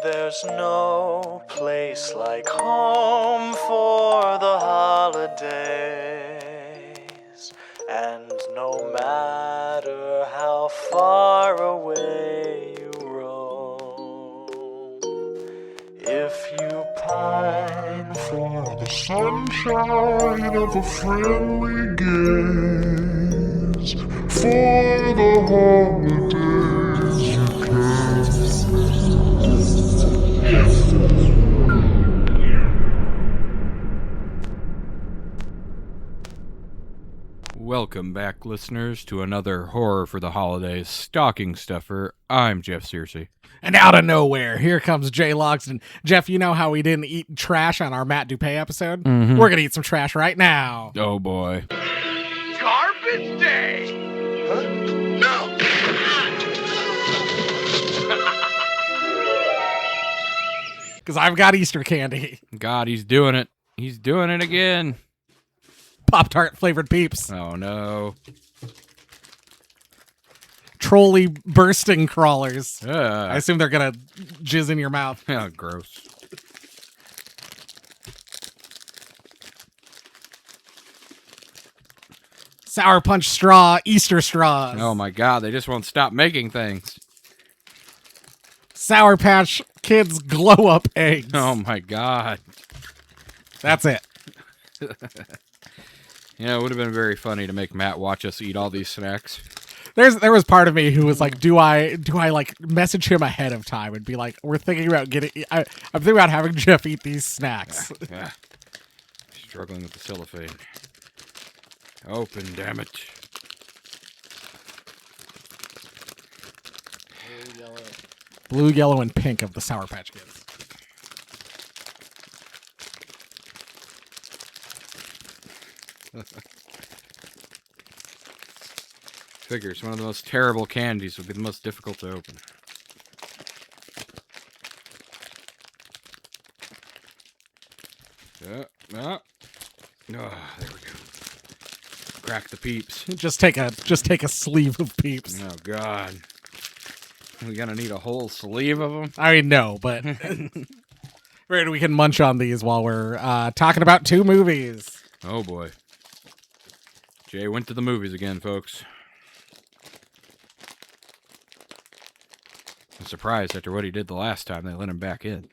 there's no place like home for the holidays. And no matter how far away you roam, if you pine for the sunshine of a friendly gaze, for the holidays you can. Welcome back, listeners, to another Horror for the Holidays stocking stuffer. I'm Jeff Searcy. And out of nowhere, here comes Jay Logston. Jeff, you know how we didn't eat trash on our Matt Dupay episode? Mm-hmm. We're going to eat some trash right now. Oh, boy. Garbage Day! Huh? No! Because I've got Easter candy. God, he's doing it. He's doing it again. Pop-Tart flavored Peeps. Oh, no. Trolley bursting crawlers. I I assume they're going to jizz in your mouth. Oh, gross. Sour Punch straw, Easter straws. Oh, my God. They just won't stop making things. Sour Patch Kids glow-up eggs. Oh, my God. That's it. You know, it would have been very funny to make Matt watch us eat all these snacks. There was part of me who was like, do I like message him ahead of time and be like, we're thinking about I'm thinking about having Jeff eat these snacks. Yeah. Struggling with the cellophane. Open, damn it. Blue, yellow, and pink of the Sour Patch Kids. Figures one of the most terrible candies would be the most difficult to open. Oh, there we go. Crack the Peeps. Just take a sleeve of Peeps. Oh, God. We gonna need a whole sleeve of them? I mean, no, but right, we can munch on these while we're talking about two movies. Oh, boy. Jay went to the movies again, folks. I'm surprised after what he did the last time they let him back in.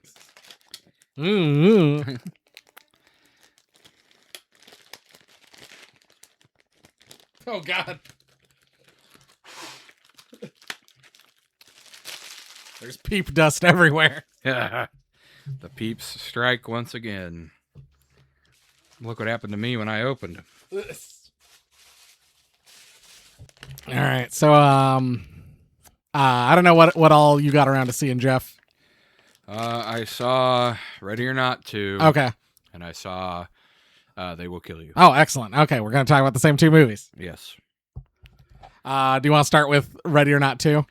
Mm-hmm. Oh, God. There's peep dust everywhere. The Peeps strike once again. Look what happened to me when I opened them. All right, so I don't know what all you got around to seeing, Jeff. I saw Ready or Not 2. Okay. And I saw They Will Kill You. Oh, excellent. Okay, we're going to talk about the same two movies. Yes. Do you want to start with Ready or Not 2?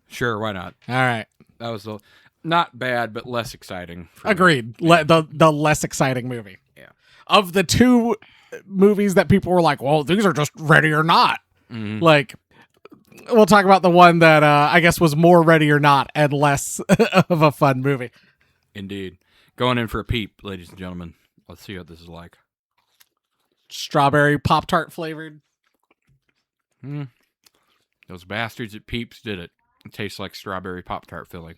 Sure, why not? All right. That was not bad, but less exciting. Agreed. The less exciting movie. Yeah. Of the two movies that people were like, well, these are just Ready or Not. Mm-hmm. Like, we'll talk about the one that I guess was more Ready or Not and less of a fun movie. Indeed. Going in for a peep, ladies and gentlemen. Let's see what this is like. Strawberry Pop-Tart flavored. Those bastards at Peeps did it. It tastes like strawberry Pop-Tart filling.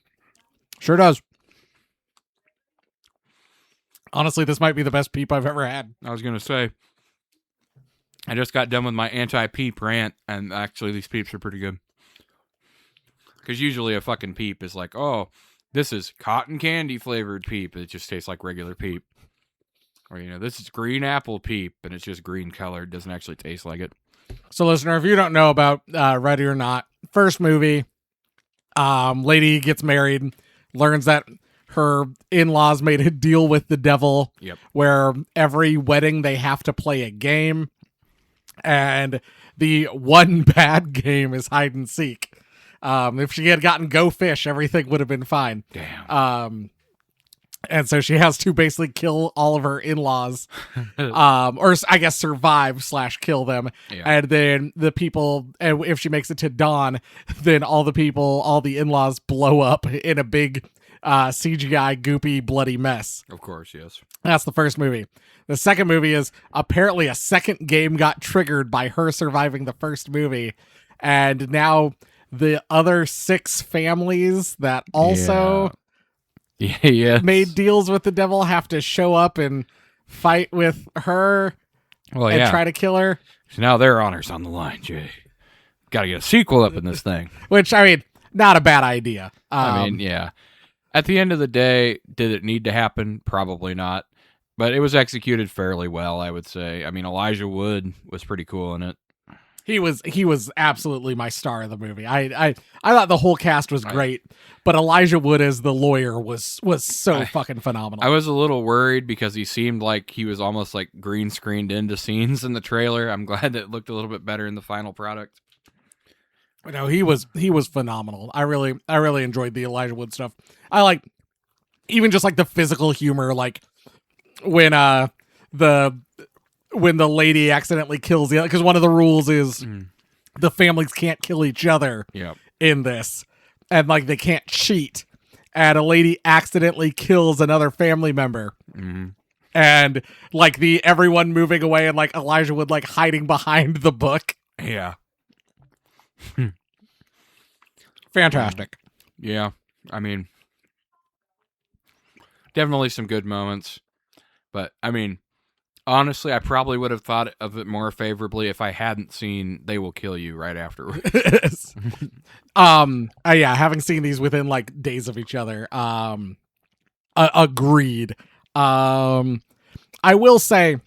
Sure does. Honestly, this might be the best peep I've ever had. I was going to say, I just got done with my anti-peep rant, and actually these peeps are pretty good. Because usually a fucking peep is like, oh, this is cotton candy flavored peep. It just tastes like regular peep. Or, this is green apple peep, and it's just green colored. Doesn't actually taste like it. So, listener, if you don't know about Ready or Not, first movie, lady gets married, learns that her in-laws made a deal with the devil. Yep. Where every wedding they have to play a game, and the one bad game is hide and seek. If she had gotten Go Fish, everything would have been fine. Damn. And so she has to basically kill all of her in-laws, or I guess survive/kill them. Yeah. And then the people, if she makes it to dawn, then all the in-laws blow up in a big CGI goopy bloody mess. Of course, yes. That's the first movie. The second movie is apparently a second game got triggered by her surviving the first movie, and now the other 6 families that also Yeah. made deals with the devil have to show up and fight with her and try to kill her. So now their honor's on the line, Jay. Got to get a sequel up in this thing. Which, I mean, not a bad idea. Yeah. At the end of the day, did it need to happen? Probably not. But it was executed fairly well, I would say. I mean, Elijah Wood was pretty cool in it. He was absolutely my star of the movie. I thought the whole cast was great, but Elijah Wood as the lawyer was so fucking phenomenal. I was a little worried because he seemed like he was almost like green screened into scenes in the trailer. I'm glad that it looked a little bit better in the final product. No, he was phenomenal. I really enjoyed the Elijah Wood stuff. I like even just like the physical humor, like when the lady accidentally kills the other, because one of the rules is the families can't kill each other in this, and like they can't cheat, and a lady accidentally kills another family member, and like everyone moving away, and like Elijah Wood like hiding behind the book. Yeah. Fantastic. Yeah. I mean, definitely some good moments, but I mean, honestly, I probably would have thought of it more favorably if I hadn't seen They Will Kill You right afterwards. Yeah, having seen these within like days of each other. Agreed. I will say,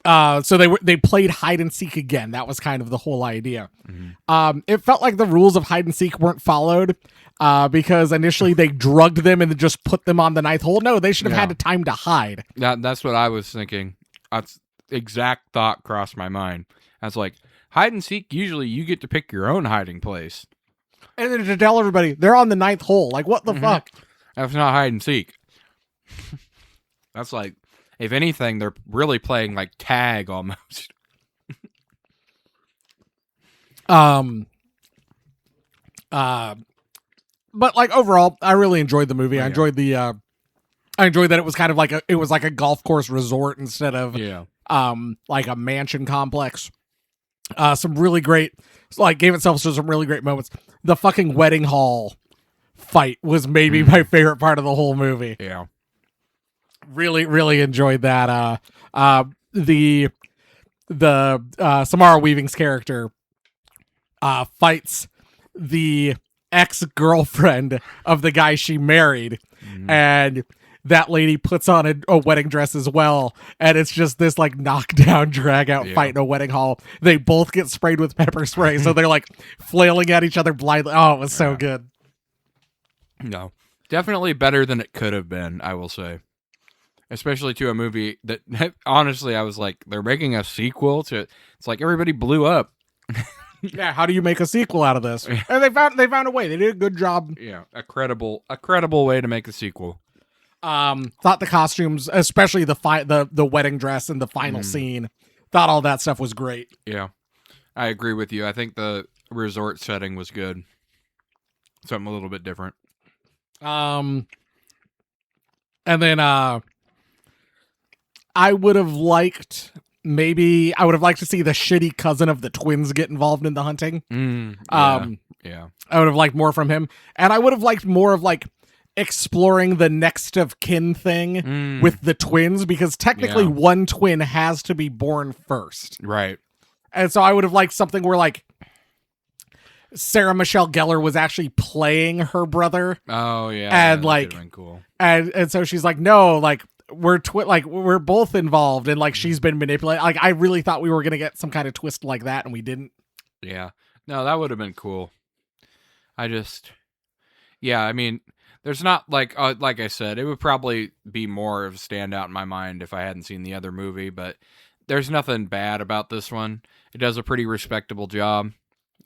so they played hide and seek again. That was kind of the whole idea. It felt like the rules of hide and seek weren't followed. Because initially they drugged them and then just put them on the ninth hole. No, they should have had the time to hide. That's what I was thinking. That's exact thought crossed my mind. I was like, hide and seek, usually you get to pick your own hiding place. And then to tell everybody, they're on the ninth hole. Like, what the fuck? That's not hide and seek. That's like, if anything, they're really playing like tag almost. But like overall, I really enjoyed the movie. I enjoyed I enjoyed that it was kind of like a golf course resort instead of like a mansion complex. Some really great, gave itself to some really great moments. The fucking wedding hall fight was maybe my favorite part of the whole movie. Yeah. Really, really enjoyed that. The Samara Weaving's character fights the ex-girlfriend of the guy she married, and that lady puts on a wedding dress as well, and it's just this like knockdown drag out fight in a wedding hall. They both get sprayed with pepper spray, so they're like flailing at each other blindly. Oh, it was so good. No, definitely better than it could have been, I will say, especially to a movie that honestly I was like, they're making a sequel to it. It's like everybody blew up. Yeah, how do you make a sequel out of this? And they found a way. They did a good job. Yeah, a credible way to make a sequel. Thought the costumes, especially the wedding dress and the final scene, thought all that stuff was great. Yeah, I agree with you. I think the resort setting was good. Something a little bit different. And then I would have liked to see the shitty cousin of the twins get involved in the hunting. Yeah. I would have liked more from him. And I would have liked more of like exploring the next of kin thing with the twins, because technically one twin has to be born first. Right. And so I would have liked something where like Sarah Michelle Gellar was actually playing her brother. Oh yeah. And like, been cool. And so she's like, no, like, we're both involved, and like she's been manipulated. Like I really thought we were gonna get some kind of twist like that, and we didn't. Yeah, no, that would have been cool. I mean, there's not like I said, it would probably be more of a standout in my mind if I hadn't seen the other movie. But there's nothing bad about this one. It does a pretty respectable job.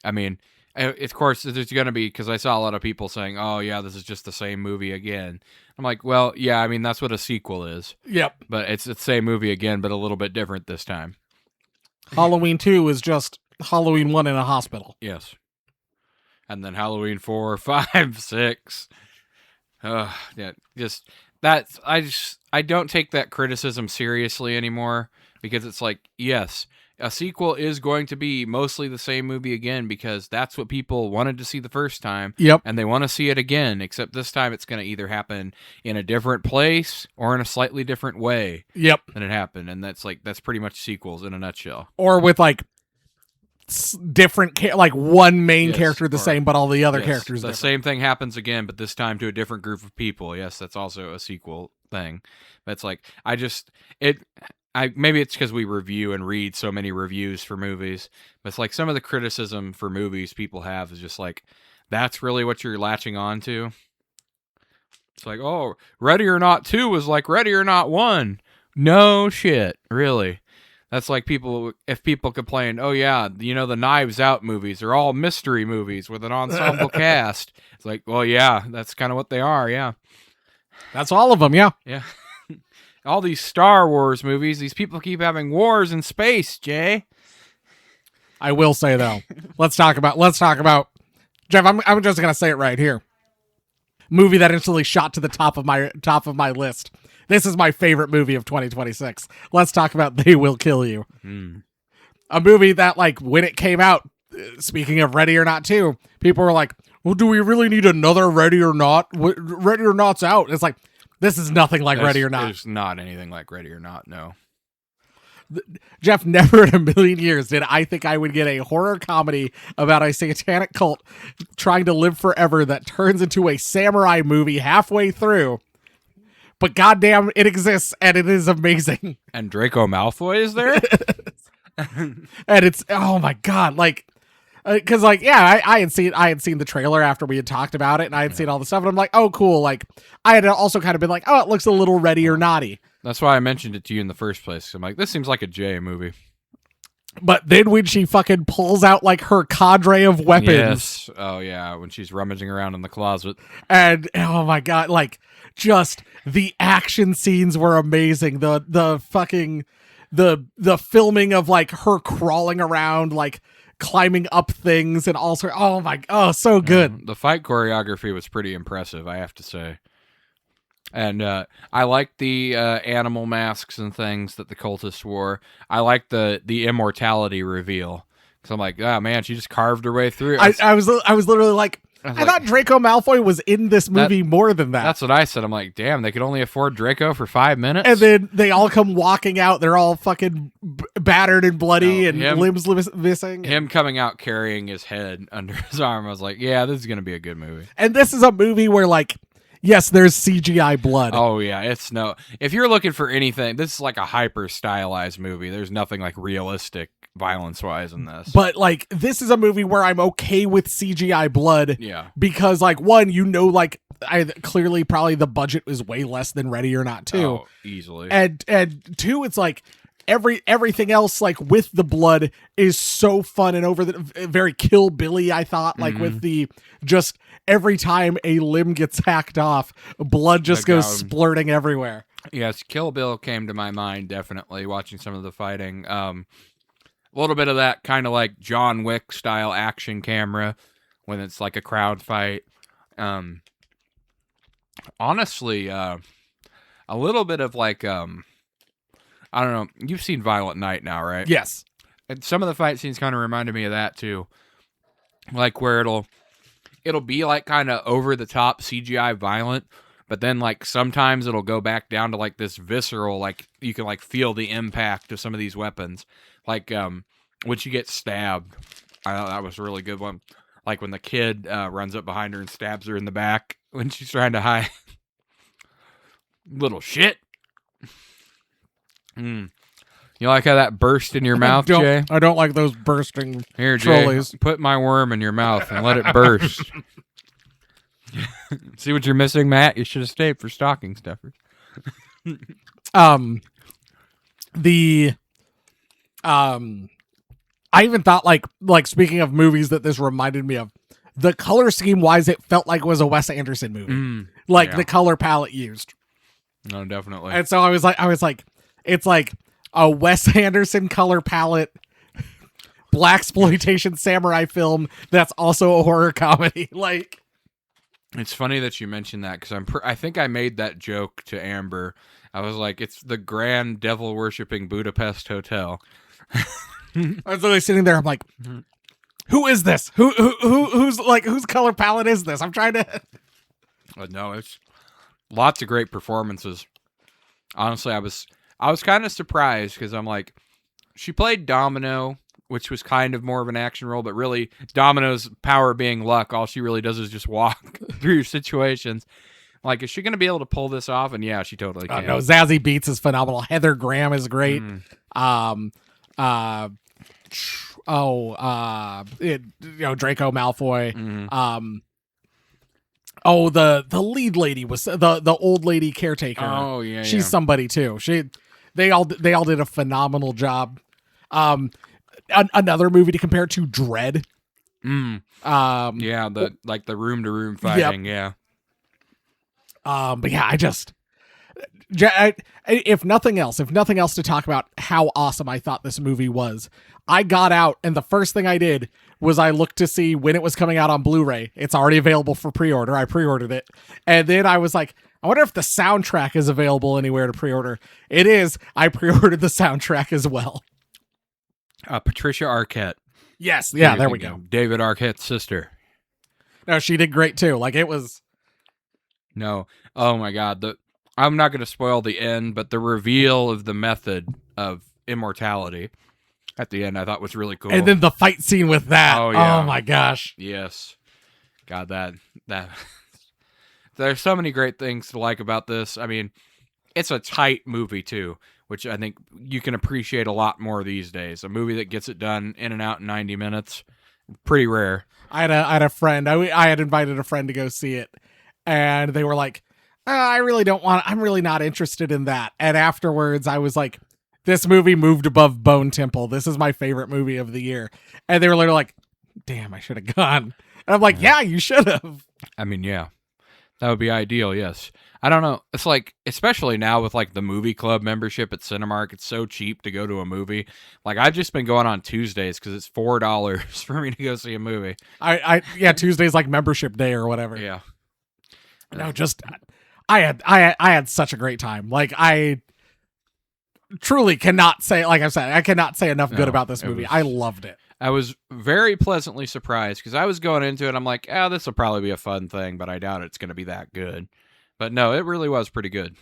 I mean, of course, there's gonna be, because I saw a lot of people saying, "Oh yeah, this is just the same movie again." I'm like, well, yeah, I mean, that's what a sequel is. Yep. But it's the same movie again, but a little bit different this time. Halloween 2 is just Halloween 1 in a hospital. Yes. And then Halloween 4, 5, 6. Yeah, just that's I don't take that criticism seriously anymore because it's like, yes, a sequel is going to be mostly the same movie again because that's what people wanted to see the first time. Yep. And they want to see it again, except this time it's going to either happen in a different place or in a slightly different way Yep. than it happened. And that's pretty much sequels in a nutshell. Or with like different like one main Yes, character the or- sure, but all the other Yes, characters the different. same thing happens again, but this time to a different group of people. Yes, that's also a sequel thing. That's like maybe it's because we review and read so many reviews for movies, but it's like some of the criticism for movies people have is just like, that's really what you're latching on to. It's like, oh, Ready or Not 2 was like Ready or Not 1. No shit, really. That's like if people complain, oh yeah, the Knives Out movies are all mystery movies with an ensemble cast. It's like, well, yeah, that's kind of what they are, yeah. That's all of them, yeah. Yeah. All these Star Wars movies, these people keep having wars in space, Jay. I will say though, let's talk about Jeff. I'm just gonna say it right here. Movie that instantly shot to the top of my list. This is my favorite movie of 2026. Let's talk about They Will Kill You. A movie that, like, when it came out, speaking of Ready or Not 2, people were like, well, do we really need another Ready or Not? Ready or Not's out. It's like, this is nothing like Ready or Not. There's not anything like Ready or Not, no. Jeff, never in a million years did I think I would get a horror comedy about a satanic cult trying to live forever that turns into a samurai movie halfway through. But goddamn, it exists, and it is amazing. And Draco Malfoy is there? And it's, oh my god, like, because like, yeah, I had seen the trailer after we had talked about it, and I had seen all the stuff, and I'm like, oh cool. Like, I had also kind of been like, oh, it looks a little Ready or Naughty. That's why I mentioned it to you in the first place. I'm like, this seems like a J movie. But then when she fucking pulls out like her cadre of weapons, Yes. Oh yeah, when she's rummaging around in the closet. and oh my god, like, just the action scenes were amazing. The fucking the filming of like her crawling around, like climbing up things, and also, so good. The fight choreography was pretty impressive, I have to say. And I like the animal masks and things that the cultists wore. I like the immortality reveal. Because I'm like, oh man, she just carved her way through. I was literally like, I thought Draco Malfoy was in this movie more than that. That's what I said. I'm like, damn, they could only afford Draco for 5 minutes? And then they all come walking out. They're all fucking battered and bloody and limbs missing. Him coming out carrying his head under his arm. I was like, yeah, this is going to be a good movie. And this is a movie where, like, yes, there's CGI blood. Oh, yeah. If you're looking for anything, this is like a hyper stylized movie. There's nothing like realistic violence wise in this. But like, this is a movie where I'm okay with CGI blood. Yeah. Because like, one, like, clearly probably the budget is way less than Ready or Not 2. Oh, easily. And two, it's like everything else, like with the blood, is so fun and very Kill Billy, I thought, like with the just every time a limb gets hacked off, blood just goes splurting everywhere. Yes, Kill Bill came to my mind, definitely, watching some of the fighting. A little bit of that kind of like John Wick style action camera when it's like a crowd fight. Honestly, a little bit of like, I don't know. You've seen Violent Night now, right? Yes. And some of the fight scenes kind of reminded me of that too. Like where it'll be like kind of over the top CGI violent, but then like sometimes it'll go back down to like this visceral, like you can like feel the impact of some of these weapons. Like when she gets stabbed, I thought that was a really good one. Like when the kid runs up behind her and stabs her in the back when she's trying to hide. Little shit. You like how that burst in your mouth, Jay? I don't like those bursting Here, trolleys. Jay, put my worm in your mouth and let it burst. See what you're missing, Matt? You should have stayed for stocking stuffers. I even thought like speaking of movies that this reminded me of, the color scheme wise, it felt like it was a Wes Anderson movie. The color palette used. No, definitely. And so I was like, it's like a Wes Anderson color palette, blaxploitation samurai film that's also a horror comedy. Like, It's funny that you mentioned that because I think I made that joke to Amber. I was like, it's the Grand Devil Worshipping Budapest Hotel. I was literally sitting there. I'm like, who is this? Whose color palette is this? I'm trying to. But no, it's lots of great performances. Honestly, I was kind of surprised because I'm like, she played Domino, which was kind of more of an action role, but really Domino's power being luck. All she really does is just walk through situations. Like, is she going to be able to pull this off? And yeah, she totally can. No, Zazie Beetz is phenomenal. Heather Graham is great. Draco Malfoy. The lead lady was the old lady caretaker. Oh yeah, she's somebody too. They all did a phenomenal job. Another movie to compare to, Dread. The room to room fighting. Yep. Yeah. But yeah, if nothing else to talk about how awesome I thought this movie was, I got out and the first thing I did was I looked to see when it was coming out on Blu-ray. It's already available for pre-order. I pre-ordered it. And then I was like, I wonder if the soundtrack is available anywhere to pre-order. It is. I pre-ordered the soundtrack as well. Patricia Arquette. Yes. Yeah, there we go. David Arquette's sister. No, she did great too. Like, it was... No. Oh my God. I'm not going to spoil the end, but the reveal of the method of immortality at the end I thought was really cool. And then the fight scene with that. Oh, yeah. Oh my gosh. Yes. God, that there's so many great things to like about this. I mean, it's a tight movie too, which I think you can appreciate a lot more these days. A movie that gets it done in and out in 90 minutes, pretty rare. I had a friend. I had invited a friend to go see it, and they were like, I really don't want. I'm really not interested in that. And afterwards, I was like, this movie moved above Bone Temple. This is my favorite movie of the year. And they were literally like, damn, I should have gone. And I'm like, yeah, you should have. I mean, yeah, that would be ideal. Yes. I don't know. It's like, especially now with like the movie club membership at Cinemark, it's so cheap to go to a movie. Like, I've just been going on Tuesdays because it's $4 for me to go see a movie. Tuesday's like membership day or whatever. Yeah. No, just I had such a great time. Like, I truly cannot say, like I said, I cannot say enough good about this movie. I loved it. I was very pleasantly surprised because I was going into it. I'm like, this will probably be a fun thing, but I doubt it's going to be that good. But no, it really was pretty good.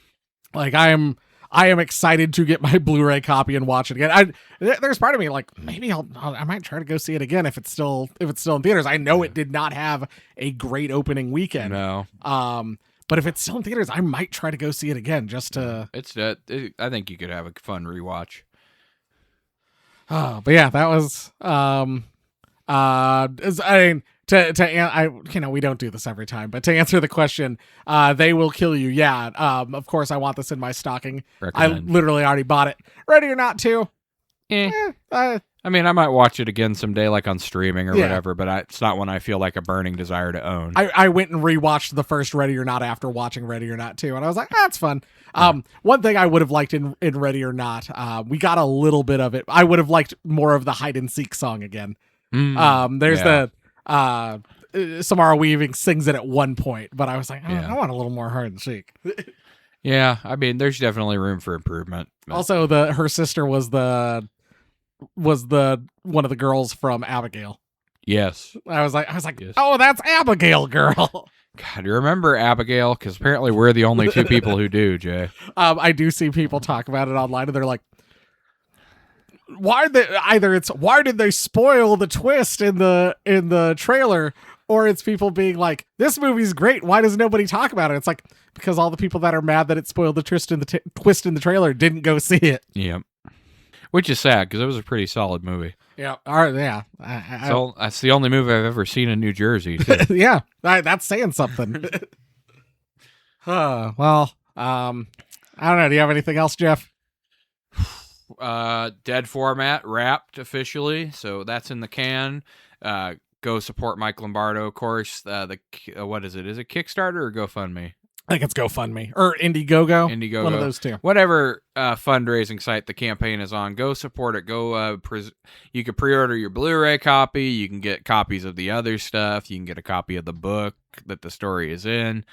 Like, I am excited to get my Blu-ray copy and watch it again. There's part of me like, maybe I might try to go see it again if it's still in theaters. I know it did not have a great opening weekend. No. But if it's still in theaters, I might try to go see it again just to. I think you could have a fun rewatch. Oh, but yeah, that was we don't do this every time, but to answer the question, They Will Kill You. Yeah. Of course I want this in my stocking. Recommend. I literally already bought it. Ready or Not to. I mean, I might watch it again someday, like on streaming or whatever, but it's not one I feel like a burning desire to own. I went and rewatched the first Ready or Not after watching Ready or Not 2, and I was like, that's fun. One thing I would have liked in Ready or Not, we got a little bit of it. I would have liked more of the hide and seek song again. There's Samara Weaving sings it at one point, but I was like, I want a little more hide and seek. Yeah, I mean, there's definitely room for improvement. Also, her sister was one of the girls from Abigail. Yes. I was like, yes. Oh, that's Abigail girl. God, you remember Abigail? Because apparently we're the only two people who do, Jay. I do see people talk about it online, and they're like, why did they spoil the twist in the trailer, or it's people being like, this movie's great, why does nobody talk about it? It's like, because all the people that are mad that it spoiled the twist in the trailer didn't go see it. Yep. Which is sad because it was a pretty solid movie. Yeah. All right. Yeah. That's the only movie I've ever seen in New Jersey, too. Yeah. That's saying something. Well, I don't know. Do you have anything else, Jeff? Dead Format wrapped officially, so that's in the can. Go support Mike Lombardo, of course. What is it? Is it Kickstarter or GoFundMe? I think it's GoFundMe or Indiegogo. Indiegogo. One of those two. Whatever fundraising site the campaign is on, go support it. Go. You can pre-order your Blu-ray copy. You can get copies of the other stuff. You can get a copy of the book that the story is in.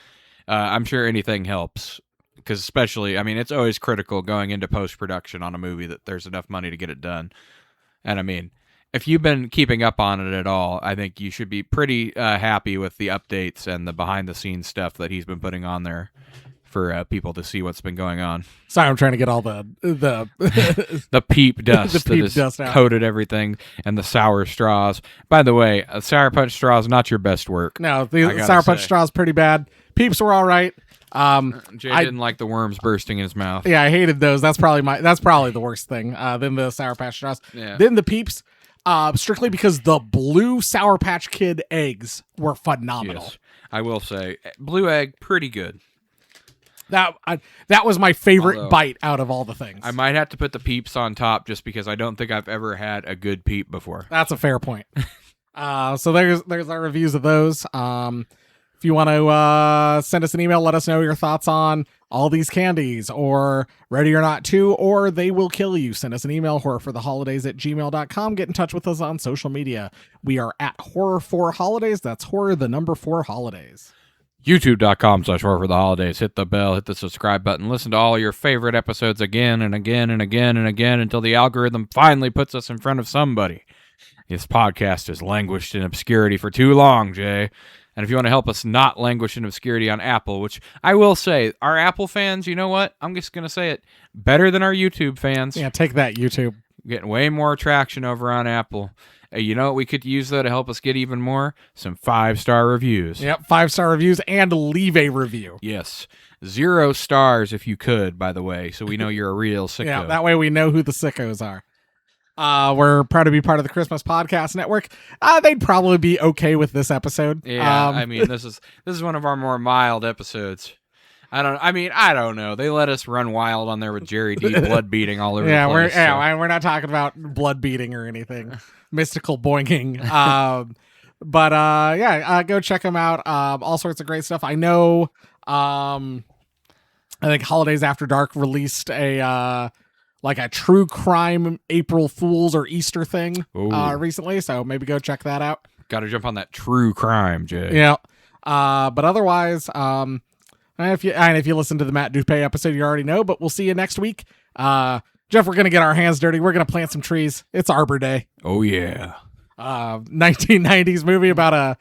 I'm sure anything helps. Because especially, I mean, it's always critical going into post-production on a movie that there's enough money to get it done. And I mean, if you've been keeping up on it at all, I think you should be pretty happy with the updates and the behind-the-scenes stuff that he's been putting on there for people to see what's been going on. Sorry, I'm trying to get all the The peep dust The peep that has dust out. coated everything, and the sour straws. By the way, Sour Punch straw is not your best work. No, I the gotta Sour Punch say. straw is pretty bad. Peeps were all right. Jay I- didn't like the worms bursting in his mouth. Yeah, I hated those. That's probably the worst thing. Than the Sour Patch straws. Yeah. Then the Peeps, strictly because the blue Sour Patch Kid eggs were phenomenal. Yes. I will say, blue egg, pretty good. That was my favorite Although, bite out of all the things. I might have to put the peeps on top just because I don't think I've ever had a good peep before. That's a fair point. So there's our reviews of those. If you want to send us an email, let us know your thoughts on all these candies or Ready or Not 2 or They Will Kill You. Send us an email, horrorfortheholidays@gmail.com. Get in touch with us on social media. We are at Horror4Holidays. That's horror, the number 4 holidays. YouTube.com/horror for the holidays. Hit the bell, hit the subscribe button. Listen to all your favorite episodes again and again and again and again until the algorithm finally puts us in front of somebody. This podcast has languished in obscurity for too long, Jay. And if you want to help us not languish in obscurity on Apple, which I will say, our Apple fans, you know what? I'm just going to say it. Better than our YouTube fans. Yeah, take that, YouTube. Getting way more traction over on Apple. You know what we could use, though, to help us get even more? Some 5-star reviews. Yep, 5-star reviews and leave a review. Yes. 0 stars if you could, by the way, so we know you're a real sicko. Yeah, that way we know who the sickos are. We're proud to be part of the Christmas Podcast Network. They'd probably be okay with this episode. Yeah, I mean, this is one of our more mild episodes. I don't know. They let us run wild on there with Jerry D blood beating all over Yeah, the place. we're not talking about blood beating or anything, mystical boinging. But go check them out. All sorts of great stuff. I know. I think Holidays After Dark released a true crime April Fool's or Easter thing recently, so maybe go check that out. Got to jump on that true crime, Jay. Yeah. But otherwise, if you listen to the Matt Dupay episode, you already know, but we'll see you next week. Jeff, we're going to get our hands dirty. We're going to plant some trees. It's Arbor Day. Oh, yeah. 1990s movie about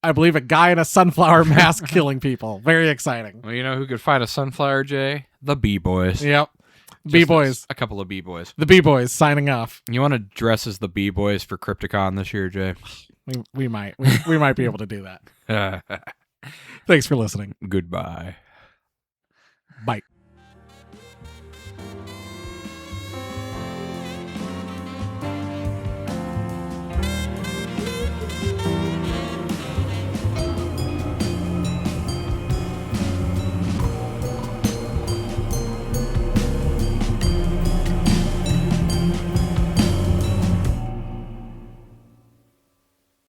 I believe a guy in a sunflower mask killing people. Very exciting. Well, you know who could fight a sunflower, Jay? The B-Boys. Yep. Just B-Boys. A couple of B-Boys. The B-Boys signing off. You want to dress as the B-Boys for Crypticon this year, Jay? We might be able to do that. Thanks for listening. Goodbye. Bye.